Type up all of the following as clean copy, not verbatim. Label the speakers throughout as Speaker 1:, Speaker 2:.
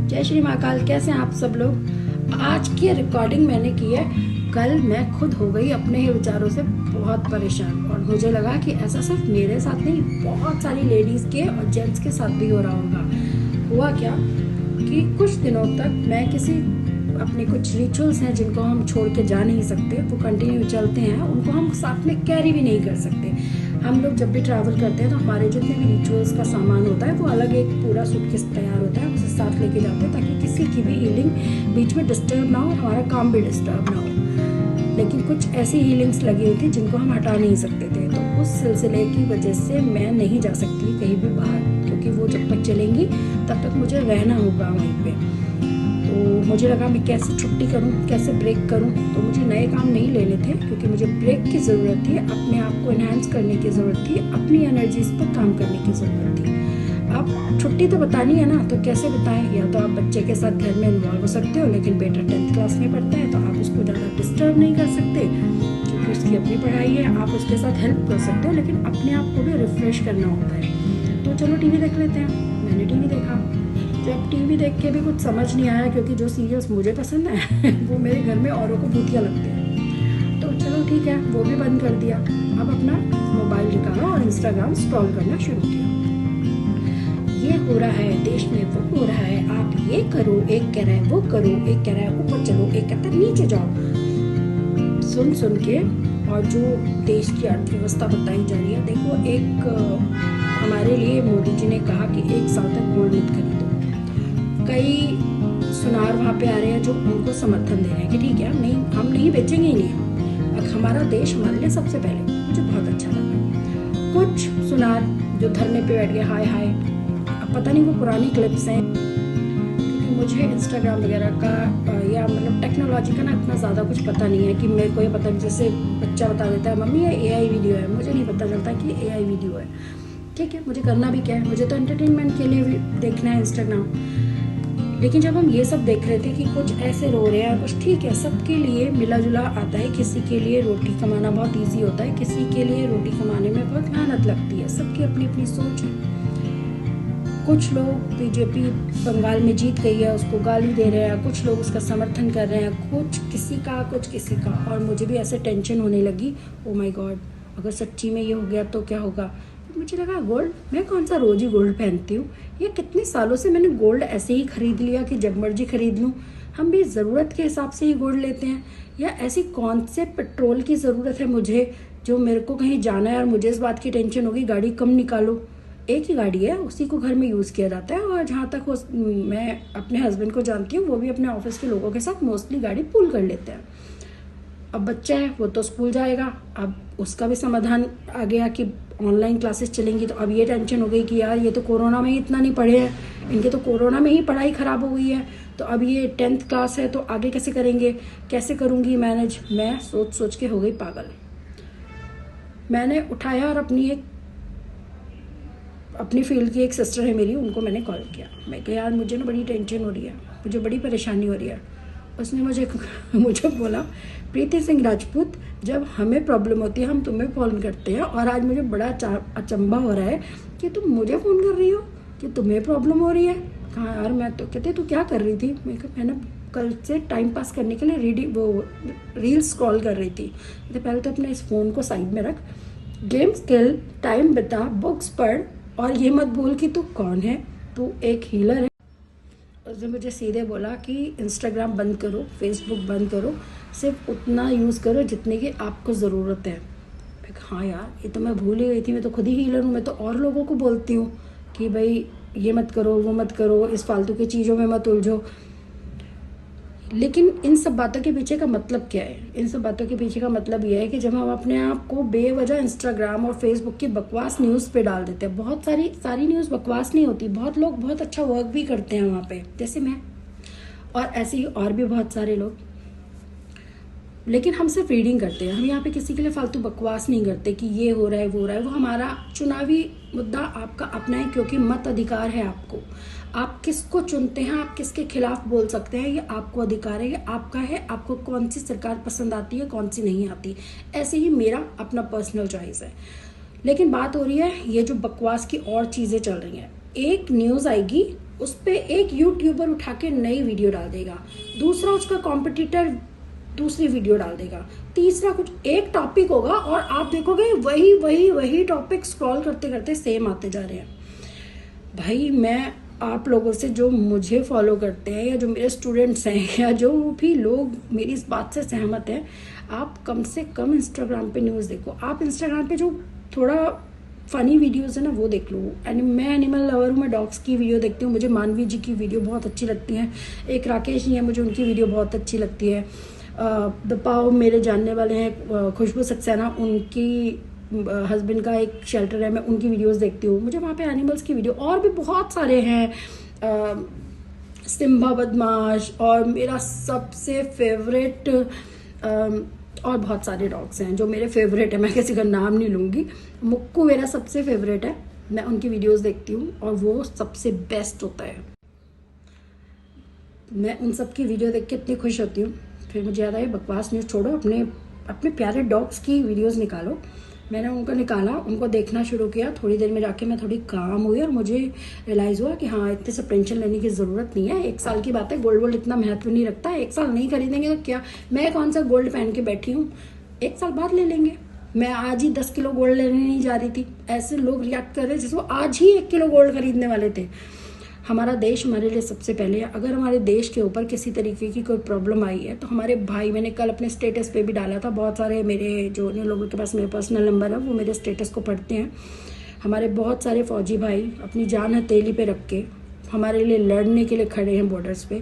Speaker 1: जय श्री महाकाल। कैसे हैं आप सब लोग। आज की रिकॉर्डिंग मैंने की है, कल मैं खुद हो गई अपने ही विचारों से बहुत परेशान और मुझे लगा कि ऐसा सिर्फ मेरे साथ नहीं, बहुत सारी लेडीज़ के और जेंट्स के साथ भी हो रहा होगा। हुआ क्या कि कुछ दिनों तक मैं किसी अपने कुछ रिचुअल्स हैं जिनको हम छोड़ के जा नहीं सकते, वो कंटिन्यू चलते हैं, उनको हम साथ में कैरी भी नहीं कर सकते। हम लोग जब भी ट्रैवल करते हैं तो हमारे जितने भी रिचुअल्स का सामान होता है वो अलग एक पूरा सूटकेस तैयार होता है, उसे साथ लेके जाते हैं ताकि किसी की भी हीलिंग बीच में डिस्टर्ब ना हो, हमारा काम भी डिस्टर्ब ना हो। लेकिन कुछ ऐसी हीलिंग्स लगी हुई थी जिनको हम हटा नहीं सकते थे, तो उस सिलसिले की वजह से मैं नहीं जा सकती कहीं भी बाहर, क्योंकि वो जब तक चलेंगी तब तक मुझे रहना होगा वहीं पे। तो मुझे लगा मैं कैसे छुट्टी करूं, कैसे ब्रेक करूं। तो मुझे नए काम नहीं लेने थे क्योंकि मुझे ब्रेक की ज़रूरत थी, अपने आप को एनहांस करने की ज़रूरत थी, अपनी एनर्जीज पर काम करने की ज़रूरत थी। अब छुट्टी तो बतानी है ना, तो कैसे बताएं। या तो आप बच्चे के साथ घर में इन्वॉल्व हो सकते हो, लेकिन बेटा 10th क्लास में पढ़ता है तो आप उसको ज़्यादा डिस्टर्ब नहीं कर सकते क्योंकि उसकी अपनी पढ़ाई है। आप उसके साथ हेल्प कर सकते हो, लेकिन अपने आप को भी रिफ्रेश करना होता है। तो चलो टीवी देख लेते हैं। मैंने टीवी देखा। जब टीवी देख के भी कुछ समझ नहीं आया, क्योंकि जो सीरियल्स मुझे पसंद है वो मेरे घर में औरों को भूतिया लगते हैं, तो चलो ठीक है, वो भी बंद कर दिया। अब अपना मोबाइल निकाला और इंस्टाग्राम स्क्रॉल करना शुरू किया। ये हो रहा है देश में, वो हो रहा है, आप ये करो, एक कह रहा है वो करो, एक कह रहा है ऊपर चलो, एक कहता है नीचे जाओ। सुन सुन के और जो देश की अर्थव्यवस्था बताई जा रही है, देखो एक हमारे लिए मोदी जी ने कहा कि 1 साल तक गोल्ड मत खरीदो। कई सुनार वहाँ पे आ रहे हैं जो उनको समर्थन दे रहे हैं कि ठीक है, हम नहीं बेचेंगे ही नहीं, अब हमारा देश हमारे लिए सबसे पहले। मुझे बहुत अच्छा लगा। कुछ सुनार जो धरने पे बैठ गए, हाय हाय। अब पता नहीं वो पुरानी क्लिप्स हैं, क्योंकि मुझे इंस्टाग्राम वगैरह का या मतलब टेक्नोलॉजी का ना इतना ज़्यादा कुछ पता नहीं है कि मेरे को ये पता नहीं। जैसे बच्चा बता देता है मम्मी ये AI वीडियो है, मुझे नहीं पता चलता कि AI वीडियो है। ठीक है, मुझे करना भी क्या है, मुझे तो एंटरटेनमेंट के लिए भी देखना है इंस्टाग्राम। लेकिन जब हम ये सब देख रहे थे कि कुछ ऐसे रो रहे हैं, कुछ ठीक है, सबके लिए मिला जुला आता है। किसी के लिए रोटी कमाना बहुत इजी होता है, किसी के लिए रोटी कमाने में बहुत मेहनत लगती है। सबकी अपनी अपनी सोच है। कुछ लोग बीजेपी बंगाल में जीत गई है उसको गाली दे रहे हैं, कुछ लोग उसका समर्थन कर रहे हैं, कुछ किसी का। और मुझे भी ऐसे टेंशन होने लगी, ओ माय गॉड, अगर सच्ची में ये हो गया तो क्या होगा। मुझे लगा गोल्ड, मैं कौन सा रोज ही गोल्ड पहनती हूँ, ये कितने सालों से मैंने गोल्ड ऐसे ही खरीद लिया कि जब मर्जी खरीद लूँ। हम भी ज़रूरत के हिसाब से ही गोल्ड लेते हैं, या ऐसी कौन से पेट्रोल की ज़रूरत है मुझे जो मेरे को कहीं जाना है और मुझे इस बात की टेंशन होगी गाड़ी कम निकालो। एक ही गाड़ी है, उसी को घर में यूज़ किया जाता है। और जहाँ तक मैं अपने हस्बैंड को जानती हूँ, वो भी अपने ऑफिस के लोगों के साथ मोस्टली गाड़ी पूल कर लेते हैं। अब बच्चा है, वो तो स्कूल जाएगा, अब उसका भी समाधान आ गया कि ऑनलाइन क्लासेस चलेंगी। तो अब ये टेंशन हो गई कि यार ये तो कोरोना में ही इतना नहीं पढ़े हैं, इनके तो कोरोना में ही पढ़ाई ख़राब हो गई है, तो अब ये 10th क्लास है तो आगे कैसे करेंगे, कैसे करूँगी मैनेज। मैं सोच सोच के हो गई पागल। मैंने उठाया और अपनी फील्ड की एक सिस्टर है मेरी, उनको मैंने कॉल किया। मैं कहा यार मुझे ना बड़ी टेंशन हो रही है, मुझे बड़ी परेशानी हो रही है। उसने मुझे बोला, प्रीति सिंह राजपूत, जब हमें प्रॉब्लम होती है हम तुम्हें फ़ोन करते हैं, और आज मुझे बड़ा अचंभा हो रहा है कि तुम मुझे फ़ोन कर रही हो कि तुम्हें प्रॉब्लम हो रही है। कहा यार मैं तो, कहते तू क्या कर रही थी। मैंने कल से टाइम पास करने के लिए रील स्क्रॉल कर रही थी। तो पहले तो अपने इस फ़ोन को साइड में रख, गेम्स खेल, टाइम बिता, बुक्स पढ़, और ये मत बोल कि तू कौन है, तू एक हीलर है। उसने मुझे सीधे बोला कि इंस्टाग्राम बंद करो, फेसबुक बंद करो, सिर्फ उतना यूज़ करो जितने की आपको ज़रूरत है। मैं कहा हाँ यार, ये तो मैं भूल ही गई थी, मैं तो खुद ही हीलर हूँ। मैं तो और लोगों को बोलती हूँ कि भाई ये मत करो, वो मत करो, इस फालतू की चीज़ों में मत उलझो। लेकिन इन सब बातों के पीछे का मतलब क्या है। इन सब बातों के पीछे का मतलब यह है कि जब हम अपने आप को बेवजह इंस्टाग्राम और फेसबुक की बकवास न्यूज़ पे डाल देते हैं। बहुत सारी न्यूज़ बकवास नहीं होती, बहुत लोग बहुत अच्छा वर्क भी करते हैं वहाँ पे, जैसे मैं, और ऐसे ही और भी बहुत सारे लोग। लेकिन हम सिर्फ रीडिंग करते हैं, हम यहाँ पे किसी के लिए फालतू बकवास नहीं करते कि ये हो रहा है वो हो रहा है। वो हमारा चुनावी मुद्दा आपका अपना है, क्योंकि मत अधिकार है आपको। आप किसको चुनते हैं, आप किसके खिलाफ बोल सकते हैं, ये आपको अधिकार है, ये आपका है। आपको कौन सी सरकार पसंद आती है, कौन सी नहीं आती, ऐसे ही मेरा अपना पर्सनल चॉइस है। लेकिन बात हो रही है ये जो बकवास की और चीज़ें चल रही हैं। एक न्यूज़ आएगी उस पर एक यूट्यूबर उठा के नई वीडियो डाल देगा, दूसरा उसका कॉम्पिटिटर दूसरी वीडियो डाल देगा, तीसरा कुछ एक टॉपिक होगा और आप देखोगे वही वही वही टॉपिक स्क्रॉल करते करते सेम आते जा रहे हैं। भाई मैं आप लोगों से, जो मुझे फॉलो करते हैं या जो मेरे स्टूडेंट्स हैं या जो भी लोग मेरी इस बात से सहमत हैं, आप कम से कम इंस्टाग्राम पे न्यूज़ देखो। आप इंस्टाग्राम पे जो थोड़ा फ़नी वीडियोस है ना वो देख लो। मैं एनिमल लवर हूँ, मैं डॉग्स की वीडियो देखती हूँ, मुझे मानवी जी की वीडियो बहुत अच्छी लगती है, एक राकेश जी है, मुझे उनकी वीडियो बहुत अच्छी लगती है। द पाव मेरे जानने वाले हैं खुशबू सक्सेना, उनकी हस्बैंड का एक शेल्टर है, मैं उनकी वीडियोस देखती हूँ, मुझे वहाँ पे एनिमल्स की वीडियो, और भी बहुत सारे हैं, सिम्बा बदमाश, और मेरा सबसे फेवरेट और बहुत सारे डॉग्स हैं जो मेरे फेवरेट है, मैं किसी का नाम नहीं लूँगी। मुक्कू मेरा सबसे फेवरेट है, मैं उनकी वीडियोस देखती हूँ और वो सबसे बेस्ट होता है। मैं उन सब की वीडियो देख के इतनी खुश होती हूँ। फिर मुझे याद आया बकवास न्यूज़ छोड़ो, अपने अपने प्यारे डॉग्स की वीडियोस निकालो। मैंने उनको निकाला, उनको देखना शुरू किया, थोड़ी देर में जाके मैं थोड़ी काम हुई और मुझे रियलाइज़ हुआ कि हाँ, इतने सब टेंशन लेने की ज़रूरत नहीं है। 1 साल की बात है, गोल्ड इतना महत्व नहीं रखता। 1 साल नहीं खरीदेंगे तो क्या, मैं कौन सा गोल्ड पहन के बैठी हूँ, 1 साल बाद ले लेंगे। मैं आज ही 10 किलो गोल्ड लेने नहीं जा रही थी, ऐसे लोग रिएक्ट कर रहे जिसको आज ही 1 किलो गोल्ड खरीदने वाले थे। हमारा देश हमारे लिए सबसे पहले है। अगर हमारे देश के ऊपर किसी तरीके की कोई प्रॉब्लम आई है तो हमारे भाई, मैंने कल अपने स्टेटस पे भी डाला था, बहुत सारे मेरे जो जिन लोगों के पास मेरे पर्सनल नंबर है वो मेरे स्टेटस को पढ़ते हैं। हमारे बहुत सारे फौजी भाई अपनी जान हथेली पे रख के हमारे लिए लड़ने के लिए खड़े हैं बॉर्डर्स पे,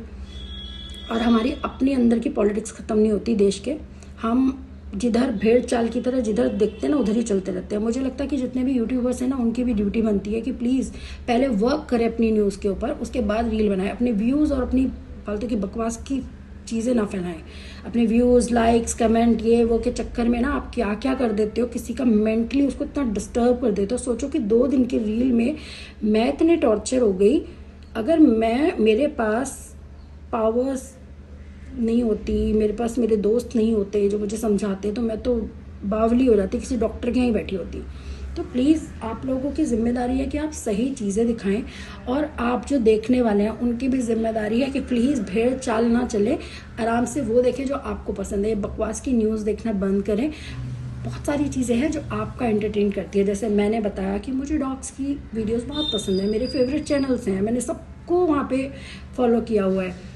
Speaker 1: और हमारी अपनी अंदर की पॉलिटिक्स ख़त्म नहीं होती देश के। हम जिधर भेड़ चाल की तरह जिधर देखते हैं ना उधर ही चलते रहते हैं। मुझे लगता है कि जितने भी यूट्यूबर्स हैं ना उनकी भी ड्यूटी बनती है कि प्लीज़ पहले वर्क करें अपनी न्यूज़ के ऊपर, उसके बाद रील बनाएं। अपने व्यूज़ और अपनी फालतू की बकवास की चीज़ें ना फैलाएं। अपने व्यूज़, लाइक्स, कमेंट, ये वो के चक्कर में ना आप क्या क्या कर देते हो, किसी का मेंटली उसको इतना डिस्टर्ब कर देते हो। सोचो कि 2 दिन की रील में मैं इतने टॉर्चर हो गई। अगर मेरे पास पावर्स नहीं होती, मेरे पास मेरे दोस्त नहीं होते जो मुझे समझाते, तो मैं तो बावली हो जाती, किसी डॉक्टर के यहाँ ही बैठी होती। तो प्लीज़ आप लोगों की जिम्मेदारी है कि आप सही चीज़ें दिखाएं, और आप जो देखने वाले हैं उनकी भी जिम्मेदारी है कि प्लीज़ भेड़ चाल ना चले, आराम से वो देखें जो आपको पसंद है। बकवास की न्यूज़ देखना बंद करें। बहुत सारी चीज़ें हैं जो आपका एंटरटेन करती है। जैसे मैंने बताया कि मुझे डॉग्स की वीडियोस बहुत पसंद है, मेरे फेवरेट चैनल्स हैं, मैंने सबको वहाँ पे फॉलो किया हुआ है,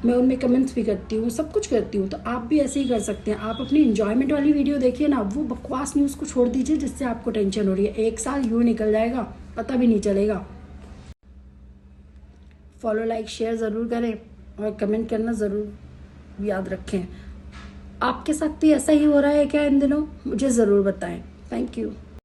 Speaker 1: मैं उनमें कमेंट्स भी करती हूँ, सब कुछ करती हूँ। तो आप भी ऐसे ही कर सकते हैं। आप अपनी इंजॉयमेंट वाली वीडियो देखिए ना, वो बकवास न्यूज़ को छोड़ दीजिए जिससे आपको टेंशन हो रही है। 1 साल यूँ निकल जाएगा, पता भी नहीं चलेगा। फॉलो, लाइक, शेयर ज़रूर करें और कमेंट करना ज़रूर याद रखें। आपके साथ भी ऐसा ही हो रहा है क्या इन दिनों? मुझे ज़रूर बताएं। Thank you.